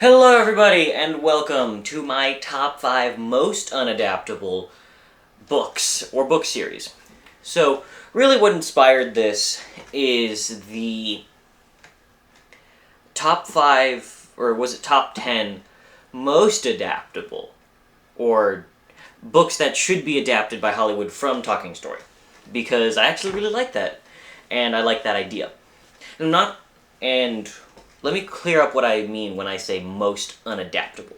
Hello everybody, and welcome to my top 5 most unadaptable books, or book series. So, really what inspired this is the top 5, or was it top 10, most adaptable, or books that should be adapted by Hollywood from Talking Story. Because I actually really like that, and I like that idea. And let me clear up what I mean when I say most unadaptable.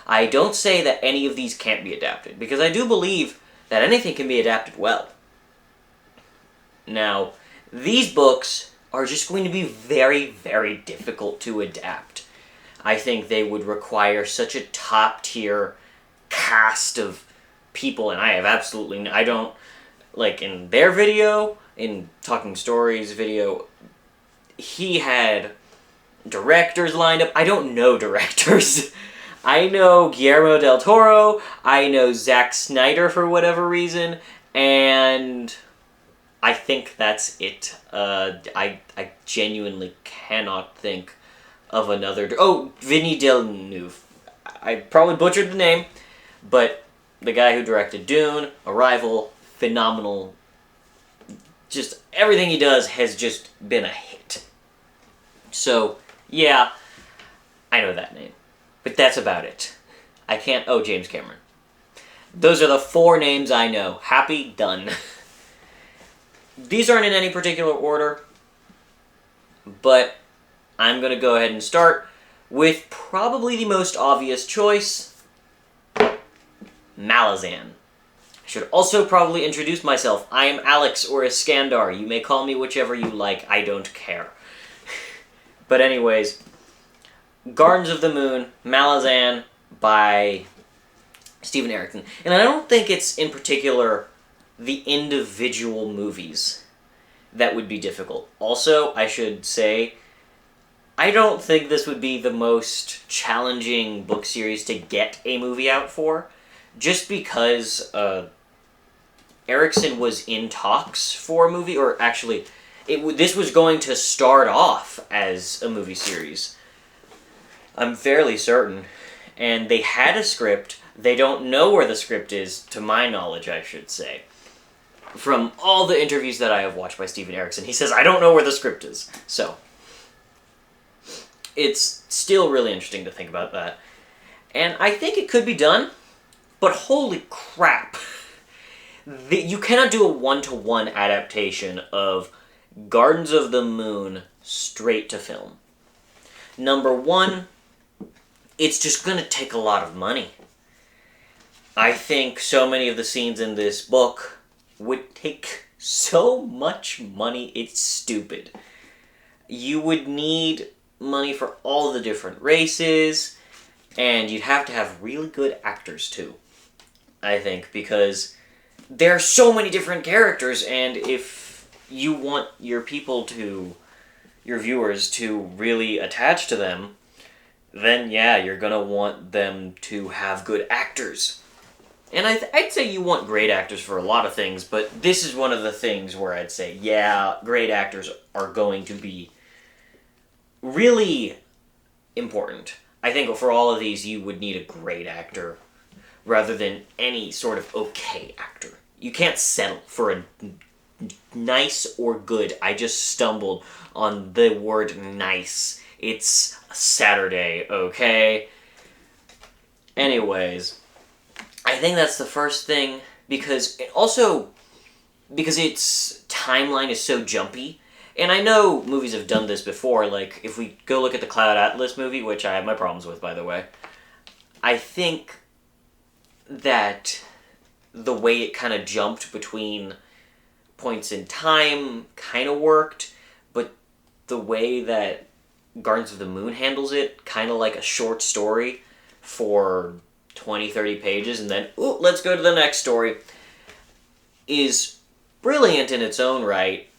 I don't say that any of these can't be adapted, because I do believe that anything can be adapted well. Now, these books are just going to be very, very difficult to adapt. I think they would require such a top-tier cast of people, and I don't, like in their video, in Talking Stories video, he had directors lined up. I don't know directors. I know Guillermo del Toro, I know Zack Snyder for whatever reason, and I think that's it. I genuinely cannot think of another... Oh, Vinny Villeneuve. I probably butchered the name, but the guy who directed Dune, Arrival, phenomenal. Just everything he does has just been a hit. So, yeah, I know that name. But that's about it. I can't... Oh, James Cameron. Those are the 4 names I know. Happy, done. These aren't in any particular order, but I'm going to go ahead and start with probably the most obvious choice, Malazan. I should also probably introduce myself. I am Alex, or Iskandar. You may call me whichever you like. I don't care. But anyways, Gardens of the Moon, Malazan by Steven Erikson. And I don't think it's in particular the individual movies that would be difficult. Also, I should say, I don't think this would be the most challenging book series to get a movie out for, just because Erikson was in talks for a movie, or actually, this was going to start off as a movie series. I'm fairly certain. And they had a script. They don't know where the script is, to my knowledge, I should say. From all the interviews that I have watched by Steven Erikson, he says, I don't know where the script is. So, it's still really interesting to think about that. And I think it could be done, but holy crap. You cannot do a one-to-one adaptation of Gardens of the Moon straight to film. Number one, it's just going to take a lot of money. I think so many of the scenes in this book would take so much money, it's stupid. You would need money for all the different races, and you'd have to have really good actors too, I think, because there are so many different characters, and if you want your viewers to really attach to them, then yeah, you're gonna want them to have good actors. And I'd say you want great actors for a lot of things, but this is one of the things where I'd say, yeah, great actors are going to be really important. I think for all of these, you would need a great actor rather than any sort of okay actor. You can't settle for a nice or good. I just stumbled on the word nice. It's Saturday, okay? Anyways, I think that's the first thing, because its timeline is so jumpy. And I know movies have done this before, like if we go look at the Cloud Atlas movie, which I have my problems with, by the way, I think that the way it kind of jumped between points in time kind of worked, but the way that Gardens of the Moon handles it, kind of like a short story for 20, 30 pages, and then, ooh, let's go to the next story, is brilliant in its own right,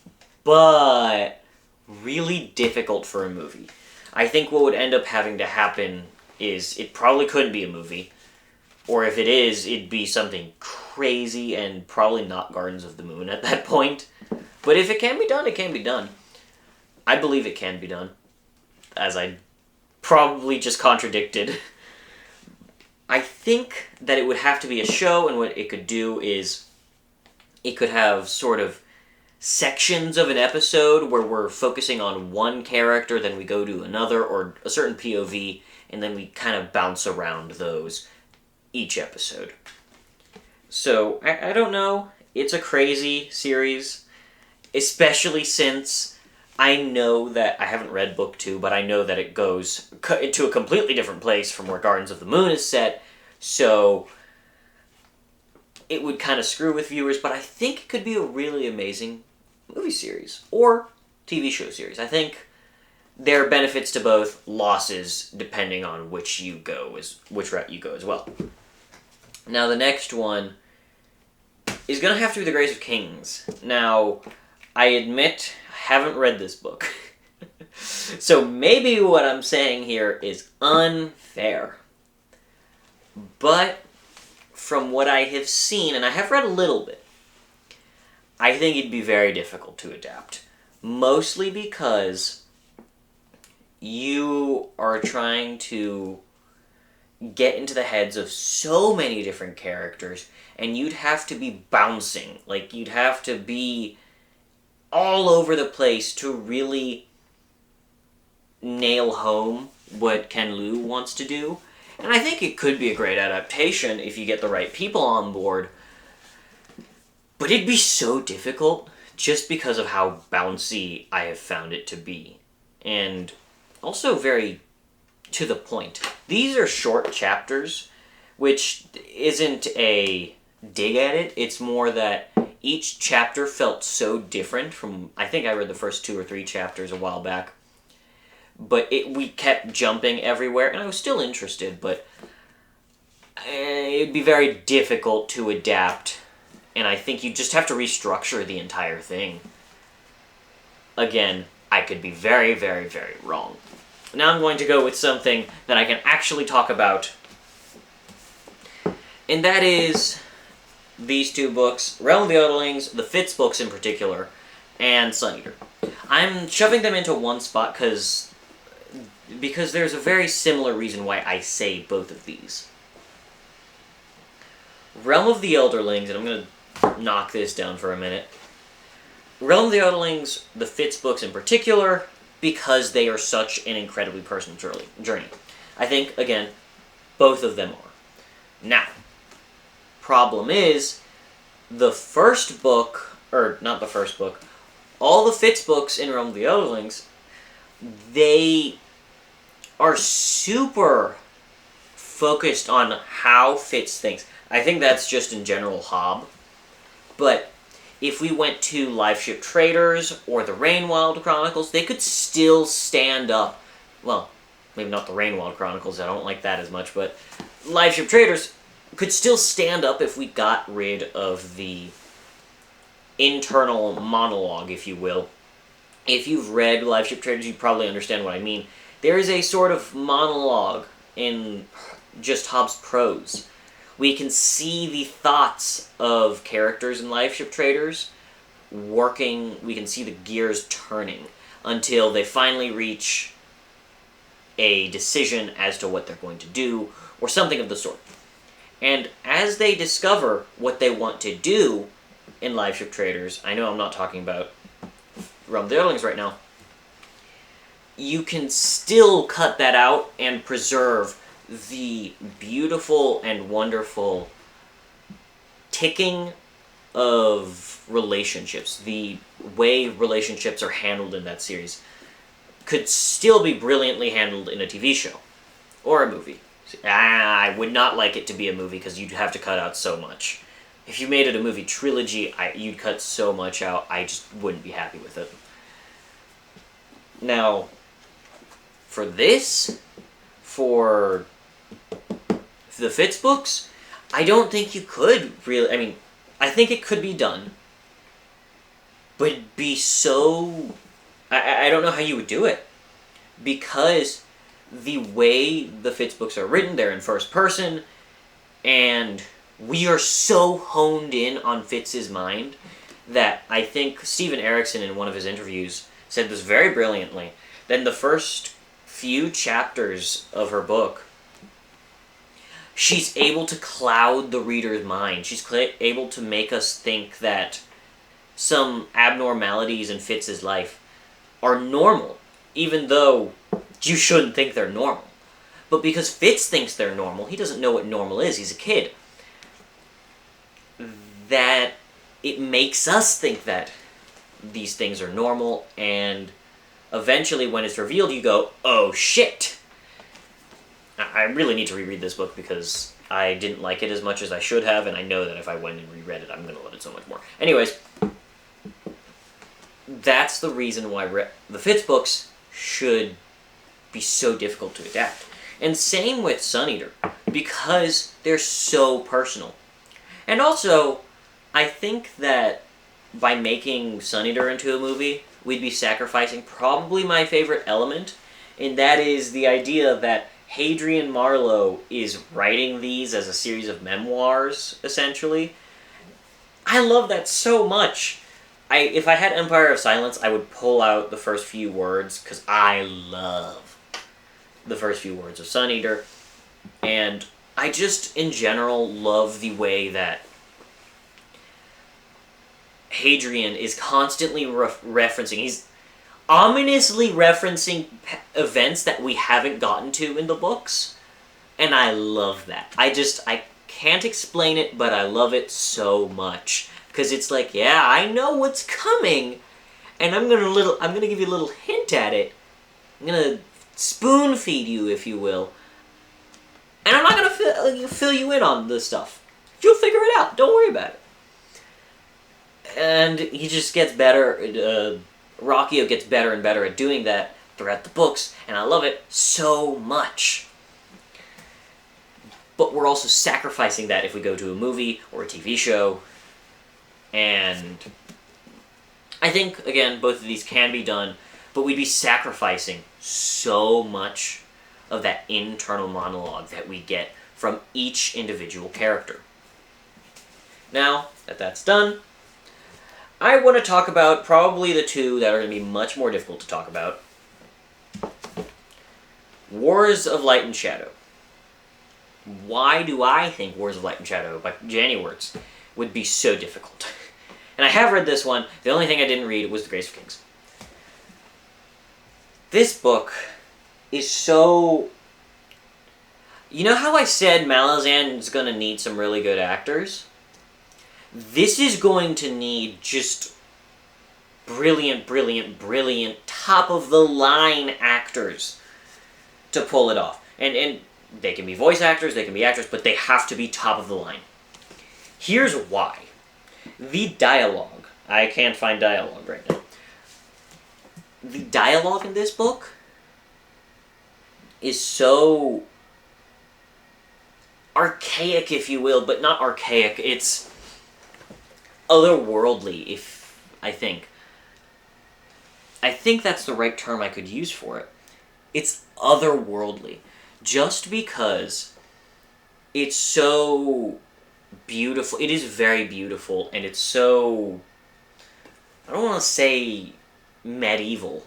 but really difficult for a movie. I think what would end up having to happen is it probably couldn't be a movie, or if it is, it'd be something crazy and probably not Gardens of the Moon at that point. But if it can be done, it can be done. I believe it can be done, as I probably just contradicted. I think that it would have to be a show, and what it could do is it could have sort of sections of an episode where we're focusing on one character, then we go to another, or a certain POV, and then we kind of bounce around those each episode. So, I don't know. It's a crazy series, especially since I know that, I haven't read book 2, but I know that it goes to a completely different place from where Gardens of the Moon is set, so it would kind of screw with viewers, but I think it could be a really amazing movie series, or TV show series. I think there are benefits to both, losses depending on which route you go as well. Now the next one is going to have to be The Grace of Kings. Now, I admit, I haven't read this book. So maybe what I'm saying here is unfair. But from what I have seen, and I have read a little bit, I think it'd be very difficult to adapt. Mostly because you are trying to get into the heads of so many different characters, and you'd have to be bouncing. Like, you'd have to be all over the place to really nail home what Ken Liu wants to do. And I think it could be a great adaptation if you get the right people on board. But it'd be so difficult just because of how bouncy I have found it to be. And also very to the point. These are short chapters, which isn't a dig at it. It's more that each chapter felt so different from, I think I read the first 2 or 3 chapters a while back. But we kept jumping everywhere, and I was still interested, but it'd be very difficult to adapt, and I think you just have to restructure the entire thing. Again, I could be very, very, very wrong. Now I'm going to go with something that I can actually talk about, and that is these 2 books, Realm of the Odalings, the Fitz books in particular, and Sun Eater. I'm shoving them into one spot because there's a very similar reason why I say both of these. Realm of the Elderlings, and I'm going to knock this down for a minute. Realm of the Elderlings, the Fitz books in particular, because they are such an incredibly personal journey. I think, again, both of them are. Now, problem is, the first book, or not the first book, all the Fitz books in Realm of the Elderlings, they are super focused on how Fitz thinks. I think that's just in general Hob. But if we went to Live Ship Traders or the Rainwild Chronicles, they could still stand up. Well, maybe not the Rainwild Chronicles, I don't like that as much, but Live Ship Traders could still stand up if we got rid of the internal monologue, if you will. If you've read Live Ship Traders, you probably understand what I mean. There is a sort of monologue in just Hobbs' prose. We can see the thoughts of characters in Live Ship Traders working, we can see the gears turning until they finally reach a decision as to what they're going to do, or something of the sort. And as they discover what they want to do in Live Ship Traders, I know I'm not talking about Realm of the Elderlings right now, you can still cut that out and preserve the beautiful and wonderful ticking of relationships. The way relationships are handled in that series could still be brilliantly handled in a TV show or a movie. I would not like it to be a movie because you'd have to cut out so much. If you made it a movie trilogy, you'd cut so much out, I just wouldn't be happy with it. Now, for the Fitz books, I don't think you could really, I mean, I think it could be done, but it'd be so, I don't know how you would do it, because the way the Fitz books are written, they're in first person, and we are so honed in on Fitz's mind that I think Steven Erikson in one of his interviews said this very brilliantly, that in the first few chapters of her book, she's able to cloud the reader's mind. She's able to make us think that some abnormalities in Fitz's life are normal, even though you shouldn't think they're normal. But because Fitz thinks they're normal, he doesn't know what normal is, he's a kid, that it makes us think that these things are normal, and eventually when it's revealed, you go, oh shit! I really need to reread this book because I didn't like it as much as I should have, and I know that if I went and reread it, I'm going to love it so much more. Anyways, that's the reason why the Fitz books should be so difficult to adapt. And same with Sun Eater, because they're so personal. And also, I think that by making Sun Eater into a movie, we'd be sacrificing probably my favorite element, and that is the idea that Hadrian Marlowe is writing these as a series of memoirs, essentially. I love that so much. If I had Empire of Silence, I would pull out the first few words, because I love the first few words of Sun Eater. And I just, in general, love the way that Hadrian is constantly referencing, he's ominously referencing events that we haven't gotten to in the books. And I love that. I can't explain it, but I love it so much. Because it's like, yeah, I know what's coming, and I'm gonna give you a little hint at it. I'm gonna spoon feed you, if you will, and I'm not gonna fill you in on this stuff. You'll figure it out. Don't worry about it. And he just gets better. Rockio gets better and better at doing that throughout the books, and I love it so much. But we're also sacrificing that if we go to a movie or a TV show. And I think, again, both of these can be done, but we'd be sacrificing so much of that internal monologue that we get from each individual character. Now that that's done, I want to talk about probably the two that are going to be much more difficult to talk about. Wars of Light and Shadow. Why do I think Wars of Light and Shadow by Janny Words would be so difficult? And I have read this one. The only thing I didn't read was The Grace of Kings. This book is so... You know how I said Malazan is going to need some really good actors? This is going to need just brilliant, brilliant, brilliant, top-of-the-line actors to pull it off. And they can be voice actors, they can be actors, but they have to be top-of-the-line. Here's why. The dialogue. I can't find dialogue right now. The dialogue in this book is so archaic, if you will, but not archaic. It's otherworldly, I think. I think that's the right term I could use for it. It's otherworldly. Just because it's so beautiful. It is very beautiful, and it's so... I don't want to say medieval,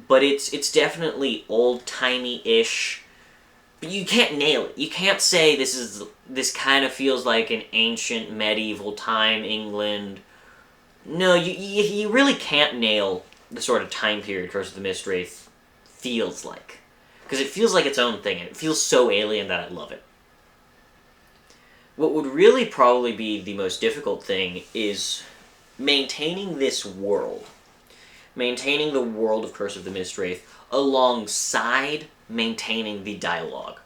but it's definitely old-timey-ish. But you can't nail it. You can't say this kind of feels like an ancient medieval time England. No, you really can't nail the sort of time period Curse of the Mistwraith feels like. Because it feels like its own thing, and it feels so alien that I love it. What would really probably be the most difficult thing is maintaining this world. Maintaining the world of Curse of the Mistwraith alongside maintaining the dialogue.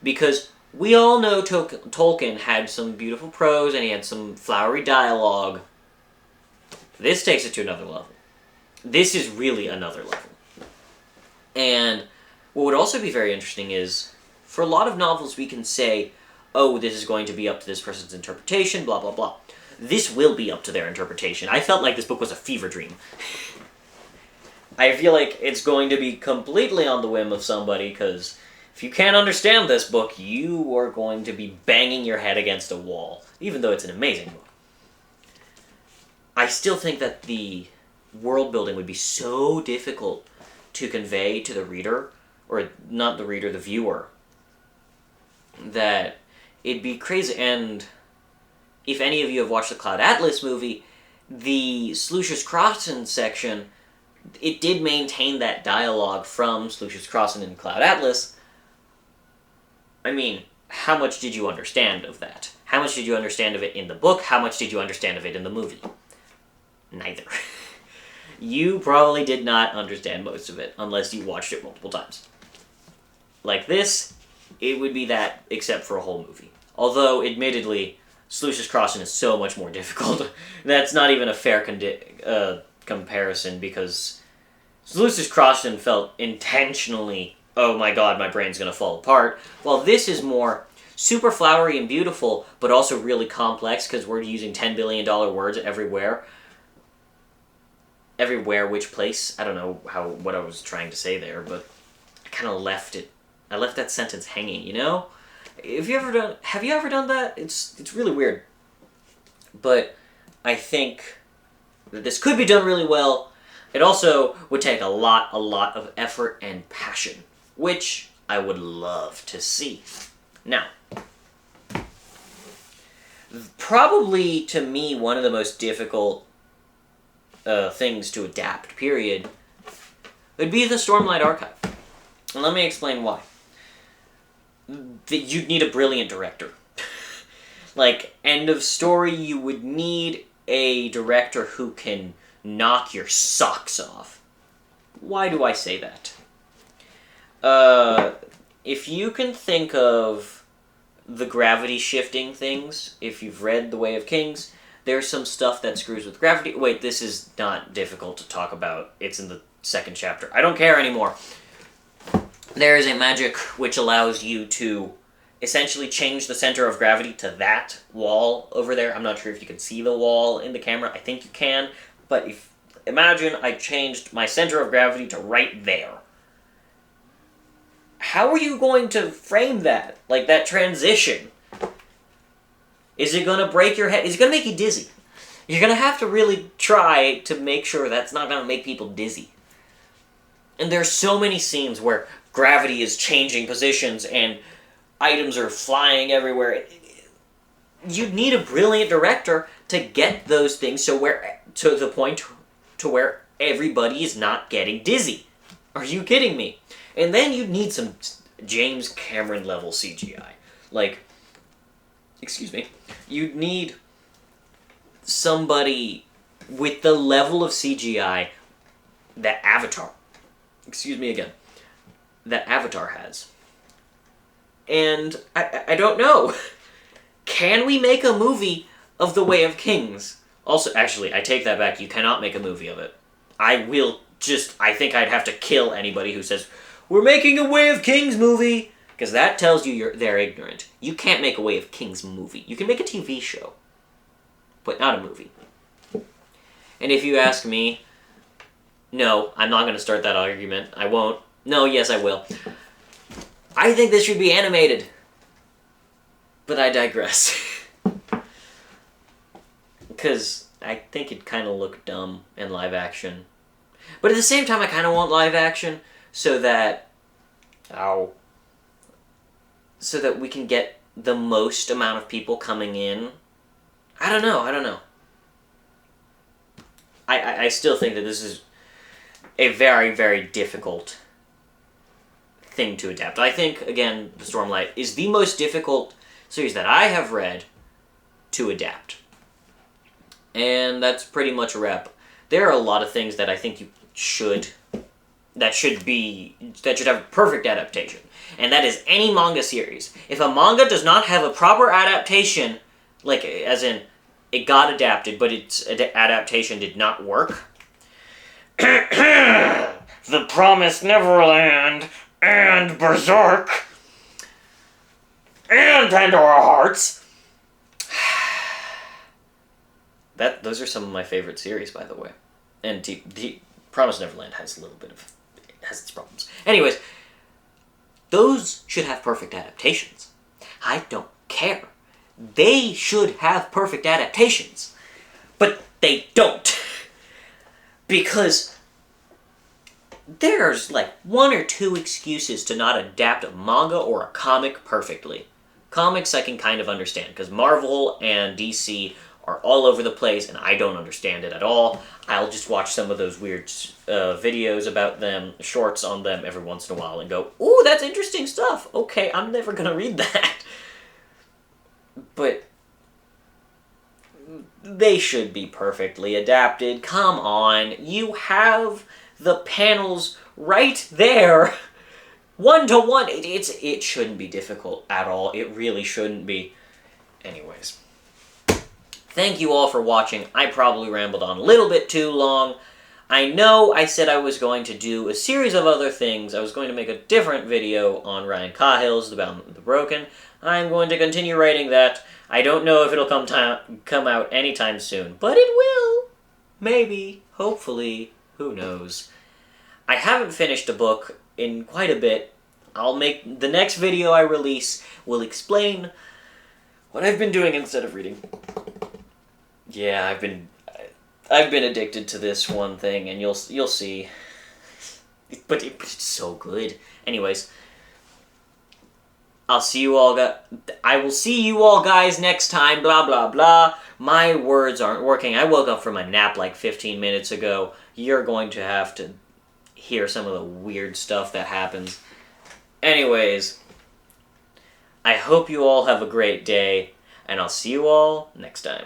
Because we all know Tolkien had some beautiful prose and he had some flowery dialogue. This takes it to another level. This is really another level. And what would also be very interesting is, for a lot of novels we can say, oh, this is going to be up to this person's interpretation, blah, blah, blah. This will be up to their interpretation. I felt like this book was a fever dream. I feel like it's going to be completely on the whim of somebody, because if you can't understand this book, you are going to be banging your head against a wall, even though it's an amazing book. I still think that the world building would be so difficult to convey to the reader, or not the reader, the viewer, that it'd be crazy. And if any of you have watched the Cloud Atlas movie, the Sluicious Crossan section, it did maintain that dialogue from Sluicious Crossan in Cloud Atlas. I mean, how much did you understand of that? How much did you understand of it in the book? How much did you understand of it in the movie? Neither. You probably did not understand most of it, unless you watched it multiple times. Like this, it would be that, except for a whole movie. Although, admittedly, Sluicious Crossan is so much more difficult. That's not even a fair comparison, because Sluicious Crossan felt intentionally, oh my god, my brain's gonna fall apart, while this is more super flowery and beautiful, but also really complex, because we're using $10 billion words everywhere. Everywhere, which place? I don't know what I was trying to say there, but I kind of left it. I left that sentence hanging, you know? Have you ever done that? It's really weird. But I think that this could be done really well. It also would take a lot of effort and passion, which I would love to see. Now, probably to me one of the most difficult things to adapt, period, would be the Stormlight Archive. And let me explain why. You'd need a brilliant director. Like, end of story, you would need a director who can knock your socks off. Why do I say that? If you can think of the gravity shifting things, if you've read The Way of Kings, there's some stuff that screws with gravity. Wait, this is not difficult to talk about. It's in the second chapter. I don't care anymore. There is a magic which allows you to essentially change the center of gravity to that wall over there. I'm not sure if you can see the wall in the camera. I think you can. But imagine I changed my center of gravity to right there. How are you going to frame that? Like, that transition? Is it going to break your head? Is it going to make you dizzy? You're going to have to really try to make sure that's not going to make people dizzy. And there's so many scenes where gravity is changing positions and items are flying everywhere. You'd need a brilliant director to get those things to the point to where everybody is not getting dizzy. Are you kidding me? And then you'd need some James Cameron level CGI. Like, excuse me, you'd need somebody with the level of CGI that Avatar, that Avatar has. And I don't know. Can we make a movie of The Way of Kings? Also, actually, I take that back. You cannot make a movie of it. I think I'd have to kill anybody who says, we're making a Way of Kings movie! Because that tells you they're ignorant. You can't make a Way of Kings movie. You can make a TV show, but not a movie. And if you ask me, no, I'm not going to start that argument. I won't. No, yes, I will. I think this should be animated. But I digress. Because I think it kind of looked dumb in live action. But at the same time, I kind of want live action so that... so that we can get the most amount of people coming in. I don't know. I still think that this is a very, very difficult thing to adapt. I think, again, The Stormlight is the most difficult series that I have read to adapt. And that's pretty much a wrap. There are a lot of things that I think that should have a perfect adaptation. And that is any manga series. If a manga does not have a proper adaptation, like, as in, it got adapted, but its adaptation did not work. The Promised Neverland, and Berserk, and Pandora Hearts. Those are some of my favorite series, by the way. And the Promised Neverland has its problems. Anyways, those should have perfect adaptations. I don't care. They should have perfect adaptations. But they don't. Because there's like one or two excuses to not adapt a manga or a comic perfectly. Comics I can kind of understand, because Marvel and DC are all over the place, and I don't understand it at all. I'll just watch some of those weird videos about them, shorts on them every once in a while, and go, ooh, that's interesting stuff. Okay, I'm never going to read that. But they should be perfectly adapted. Come on, you have the panels right there. 1-to-1. It shouldn't be difficult at all. It really shouldn't be. Anyways. Thank you all for watching. I probably rambled on a little bit too long. I know I said I was going to do a series of other things. I was going to make a different video on Ryan Cahill's The Bound and the Broken. I'm going to continue writing that. I don't know if it'll come out anytime soon, but it will. Maybe. Hopefully. Who knows. I haven't finished a book in quite a bit. I'll make the next video I release will explain what I've been doing instead of reading. Yeah, I've been addicted to this one thing, and you'll see. But it's so good. Anyways, I will see you all guys next time. Blah blah blah. My words aren't working. I woke up from a nap like 15 minutes ago. You're going to have to hear some of the weird stuff that happens. Anyways, I hope you all have a great day, and I'll see you all next time.